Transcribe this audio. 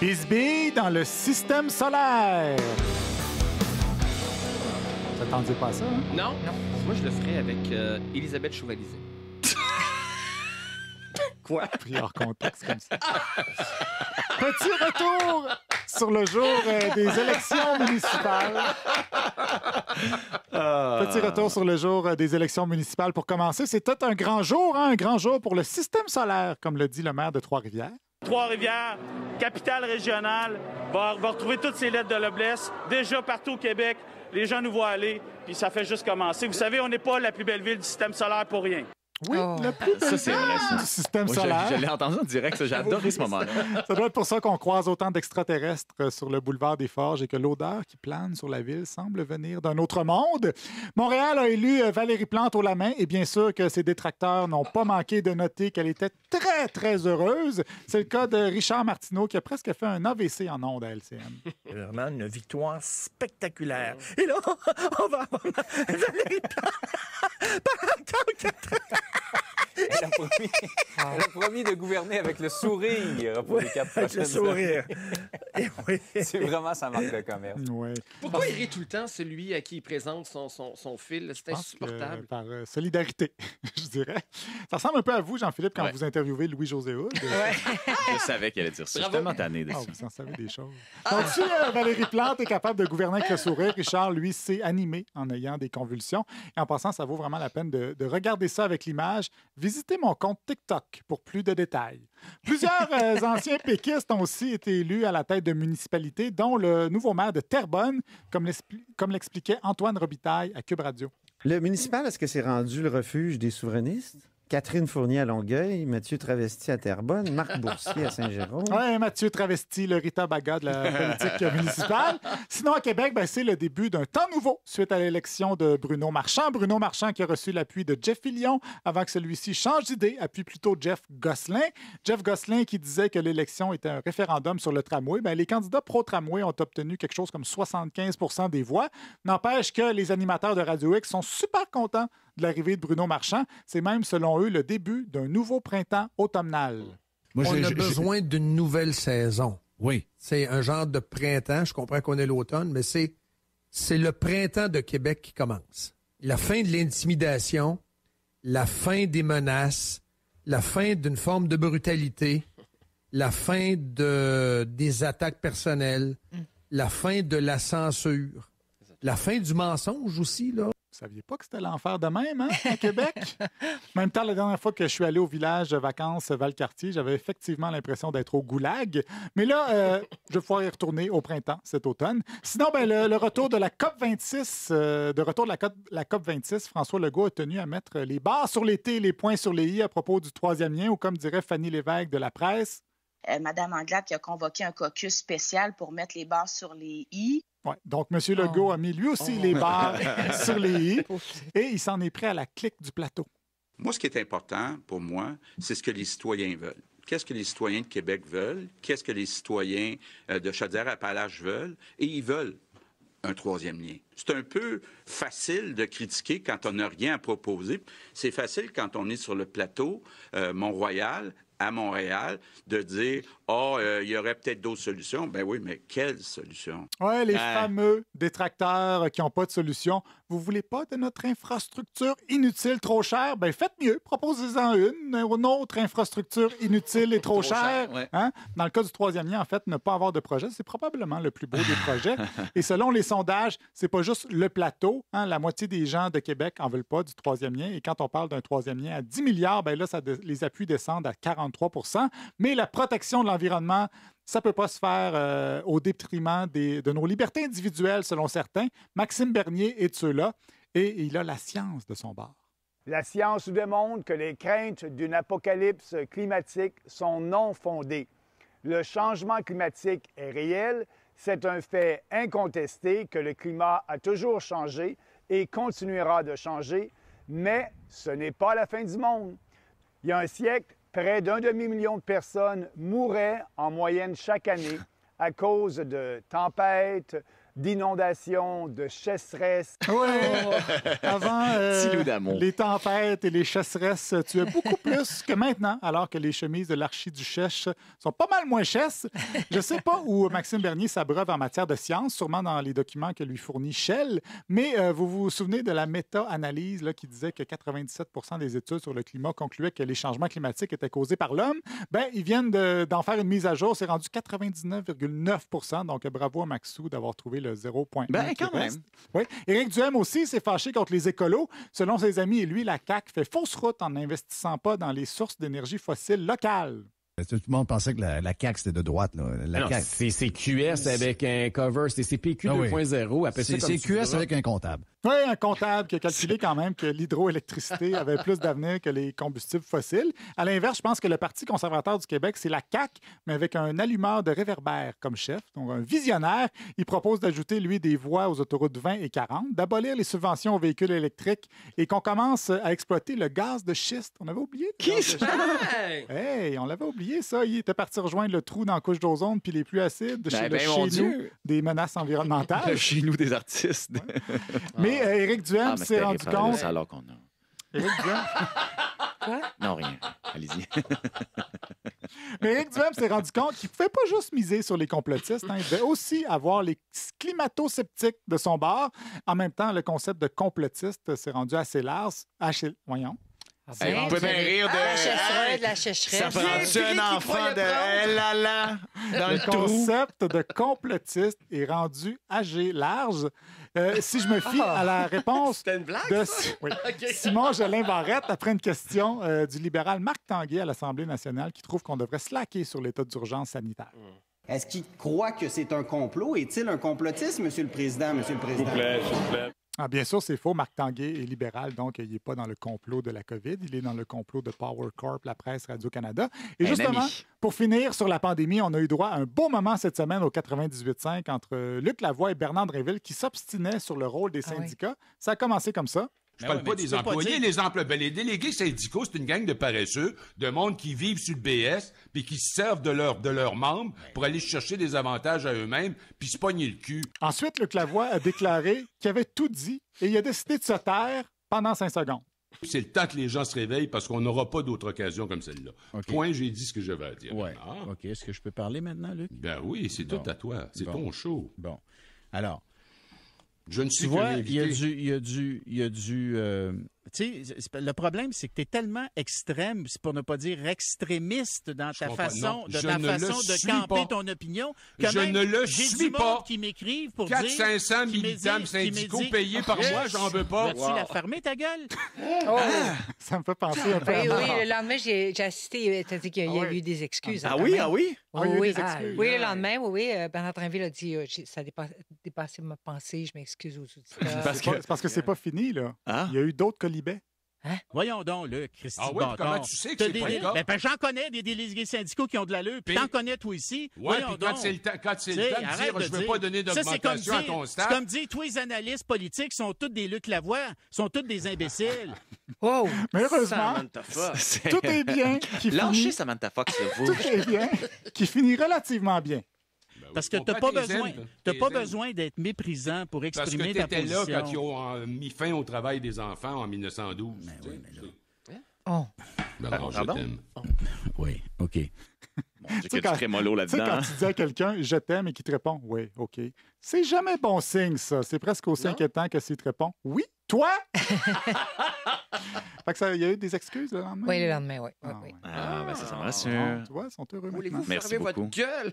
Bisbee dans le système solaire. Vous attendiez pas à ça, hein? Non. Moi, je le ferais avec Elisabeth Chouvalisé. Quoi? Pris hors contexte comme ça. Petit retour sur le jour des élections municipales. Petit retour sur le jour des élections municipales pour commencer. C'était un grand jour, hein? Un grand jour pour le système solaire, comme le dit le maire de Trois-Rivières. Trois-Rivières, capitale régionale, va retrouver toutes ses lettres de noblesse. Déjà partout au Québec, les gens nous voient aller, puis ça fait juste commencer. Vous savez, on n'est pas la plus belle ville du système solaire pour rien. Oui, le plus belle c'est vrai, ça. du système Moi, solaire. je l'ai entendu en direct, ça, j'ai adoré ce moment-là. Ça doit être pour ça qu'on croise autant d'extraterrestres sur le boulevard des Forges et que l'odeur qui plane sur la ville semble venir d'un autre monde. Montréal a élu Valérie Plante haut la main et bien sûr que ses détracteurs n'ont pas manqué de noter qu'elle était très, très heureuse. C'est le cas de Richard Martineau qui a presque fait un AVC en ondes à LCN. C'est vraiment une victoire spectaculaire. Et là, on va avoir Valérie Plante pendant encore 4 ans. Elle a promis de gouverner avec le sourire pour les 4 prochaines Avec le sourire. Et oui. C'est vraiment sa marque de commerce. Ouais. Pourquoi il rit tout le temps, celui à qui il présente son fil? C'est insupportable. Par solidarité, je dirais. Ça ressemble un peu à vous, Jean-Philippe, quand vous interviewez Louis-José Hood. Je savais qu'elle allait dire ça. Je suis tellement tanné de ça. Vous en savez des choses. Donc, si Valérie Plante est capable de gouverner avec le sourire, Richard, lui, s'est animé en ayant des convulsions. Et en passant, ça vaut vraiment la peine de regarder ça avec l'image. Visitez mon compte TikTok pour plus de détails. Plusieurs anciens péquistes ont aussi été élus à la tête de municipalités, dont le nouveau maire de Terrebonne, comme l'expliquait Antoine Robitaille à Cube Radio. Le municipal, est-ce que c'est rendu le refuge des souverainistes? Catherine Fournier à Longueuil, Mathieu Travesti à Terrebonne, Marc Boursier à Saint-Jérôme. Oui, Mathieu Travesti, le Rita Baga de la politique municipale. Sinon, à Québec, c'est le début d'un temps nouveau suite à l'élection de Bruno Marchand. Bruno Marchand qui a reçu l'appui de Jeff Fillion avant que celui-ci change d'idée, appuie plutôt Jeff Gosselin. Jeff Gosselin qui disait que l'élection était un référendum sur le tramway. Les candidats pro-tramway ont obtenu quelque chose comme 75 % des voix. N'empêche que les animateurs de Radio X sont super contents de l'arrivée de Bruno Marchand. C'est même, selon eux, le début d'un nouveau printemps automnal. On a besoin d'une nouvelle saison. Oui. C'est un genre de printemps. Je comprends qu'on est l'automne, mais c'est le printemps de Québec qui commence. La fin de l'intimidation, la fin des menaces, la fin d'une forme de brutalité, la fin des attaques personnelles, la fin de la censure, la fin du mensonge aussi, là. Vous saviez pas que c'était l'enfer de même, hein, à Québec? En même temps, la dernière fois que je suis allé au village de vacances Valcartier, j'avais effectivement l'impression d'être au goulag. Mais là, je vais pouvoir y retourner au printemps cet automne. Sinon, le retour de la COP26, la COP26, François Legault a tenu à mettre les barres sur les T et les points sur les I à propos du troisième lien, ou comme dirait Fanny Lévesque de la presse. Madame Anglade qui a convoqué un caucus spécial pour mettre les barres sur les I. Ouais, donc, M. Legault a mis lui aussi les barres sur les I et il s'en est pris à la clique du plateau. Moi, ce qui est important pour moi, c'est ce que les citoyens veulent. Qu'est-ce que les citoyens de Québec veulent? Qu'est-ce que les citoyens de Chaudière-Appalaches veulent? Et ils veulent un troisième lien. C'est un peu facile de critiquer quand on n'a rien à proposer. C'est facile quand on est sur le plateau Mont-Royal, à Montréal, de dire « il y aurait peut-être d'autres solutions. » Ben oui, mais quelles solutions? Oui, les fameux détracteurs qui n'ont pas de solution. Vous voulez pas de notre infrastructure inutile trop chère? Ben faites mieux, proposez-en une autre infrastructure inutile et trop chère. Ouais. Hein? Dans le cas du troisième lien, en fait, ne pas avoir de projet, c'est probablement le plus beau des projets. Et selon les sondages, c'est pas juste le plateau. Hein? La moitié des gens de Québec en veulent pas du troisième lien. Et quand on parle d'un troisième lien à 10 milliards, ben là, les appuis descendent à 43 %. Mais la protection de l'environnement, ça ne peut pas se faire au détriment de nos libertés individuelles, selon certains. Maxime Bernier est de ceux-là et il a la science de son bord. La science nous démontre que les craintes d'une apocalypse climatique sont non fondées. Le changement climatique est réel. C'est un fait incontesté que le climat a toujours changé et continuera de changer, mais ce n'est pas la fin du monde. Il y a un siècle, près d'1 demi-million de personnes mouraient en moyenne chaque année à cause de tempêtes, d'inondations, de sécheresse. Oui, avant, Petit loup d'amour. les tempêtes et les chasseresses tuaient beaucoup plus que maintenant, alors que les chemises de l'archiduchesse sont pas mal moins chesses. Je sais pas où Maxime Bernier s'abreuve en matière de science, sûrement dans les documents que lui fournit Shell, mais vous vous souvenez de la méta-analyse là, qui disait que 97 des études sur le climat concluaient que les changements climatiques étaient causés par l'homme? Bien, ils viennent d'en faire une mise à jour. C'est rendu 99,9 %. Donc, bravo à Maxou d'avoir trouvé le 0,1. Ben, quand même. Oui. Éric Duhaime aussi s'est fâché contre les écolos. Selon ses amis et lui, la CAQ fait fausse route en n'investissant pas dans les sources d'énergie fossile locales. Tout le monde pensait que la CAQ, c'était de droite. Là. La CAQ. C'est QS avec un cover, c'est CPQ 2.0. C'est QS avec un comptable. Oui, un comptable qui a calculé quand même que l'hydroélectricité avait plus d'avenir que les combustibles fossiles. À l'inverse, je pense que le Parti conservateur du Québec, c'est la CAQ, mais avec un allumeur de réverbère comme chef, donc un visionnaire. Il propose d'ajouter, lui, des voies aux autoroutes 20 et 40, d'abolir les subventions aux véhicules électriques et qu'on commence à exploiter le gaz de schiste. On avait oublié. Qui ça? Hey, on l'avait oublié, ça. Il était parti rejoindre le trou dans la couche d'ozone puis les pluies acides chez nous des menaces environnementales. Chez nous des artistes. Mais Éric Duhaime s'est rendu compte... C'est alors qu'on a... Éric Duhaime... Quoi? Non, rien. Allez-y. Mais Éric Duhaime s'est rendu compte qu'il ne pouvait pas juste miser sur les complotistes. Il devait aussi avoir les climato-sceptiques de son bord. En même temps, le concept de complotiste s'est rendu assez large. Voyons. Hey, vous pouvez bien rire de... La sécheresse. Ça prend-tu un enfant de là dans le trou? Concept de complotiste est rendu âgé large. Si je me fie à la réponse C'était une blague, de ça? oui. Okay. Simon Jolin Barrette, après une question du libéral Marc Tanguay à l'Assemblée nationale qui trouve qu'on devrait slacker sur l'état d'urgence sanitaire. Est-ce qu'il croit que c'est un complot? Est-il un complotiste, Monsieur le Président? Monsieur le Président. S'il vous plaît. Ah, bien sûr, c'est faux. Marc Tanguay est libéral, donc il n'est pas dans le complot de la COVID. Il est dans le complot de Power Corp, la presse, Radio-Canada. Et justement, pour finir sur la pandémie, on a eu droit à un beau moment cette semaine au 98.5 entre Luc Lavoie et Bernard Drinville qui s'obstinaient sur le rôle des syndicats. Ça a commencé comme ça. Je parle pas des employés, les délégués syndicaux, c'est une gang de paresseux, de monde qui vivent sur le BS, puis qui se servent de leurs membres pour aller chercher des avantages à eux-mêmes, puis se pogner le cul. Ensuite, Luc Lavoie a déclaré qu'il avait tout dit et il a décidé de se taire pendant 5 secondes. C'est le temps que les gens se réveillent parce qu'on n'aura pas d'autre occasion comme celle-là. Okay. Point, j'ai dit ce que j'avais à dire. Ouais. OK, est-ce que je peux parler maintenant, Luc? Ben oui, c'est tout à toi. C'est ton show. Bon. Alors... Je ne suis tu vois, il y a du tu sais, le problème, c'est que tu es tellement extrême, pour ne pas dire extrémiste dans ta façon de camper ton opinion, que je ne le suis pas. Qui m'écrivent pour 400-500 militants syndicaux payés par mois, j'en veux pas. Vas-tu la fermer, ta gueule? Ça me fait penser un peu à Oui, le lendemain, j'ai assisté, tu as dit qu'il y a eu des excuses. Oui? Oui, le lendemain, Bernard Drinville a dit ça a dépassé ma pensée, je m'excuse aux auditeurs. Parce que c'est pas fini, là. Il y a eu d'autres colibets. Hein? Voyons donc, là, Christy Bâtard. Comment tu sais que c'est pas le cas? Ben, j'en connais des délégués syndicaux qui ont de l'allure, puis t'en connais toi aussi. Oui, puis quand c'est le temps de dire je ne veux pas donner d'augmentation à ton staff. C'est comme dire, tous les analystes politiques sont tous des Luc Lavoie, sont tous des imbéciles. Wow! Mais heureusement, tout est bien. Lâchez Samantha Fox, vous. Tout est bien, qui finit relativement bien. Parce que tu n'as pas besoin d'être méprisant pour exprimer ta position. Parce que tu étais là quand ils ont mis fin au travail des enfants en 1912. Ben oui, mais là... Oh. Je t'aime. Oui, OK. Bon, j'ai que du trémolo là-dedans. Quand tu dis à quelqu'un « je t'aime » et qu'il te répond « oui, OK », c'est jamais bon signe, ça. C'est presque aussi inquiétant que s'il te répond « oui, toi? » Fait que ça, il y a eu des excuses le lendemain? Oui, le lendemain, oui. Ah, ben ça me rassure. Tu vois, ils sont heureux Voulez-vous maintenant. fermer votre gueule?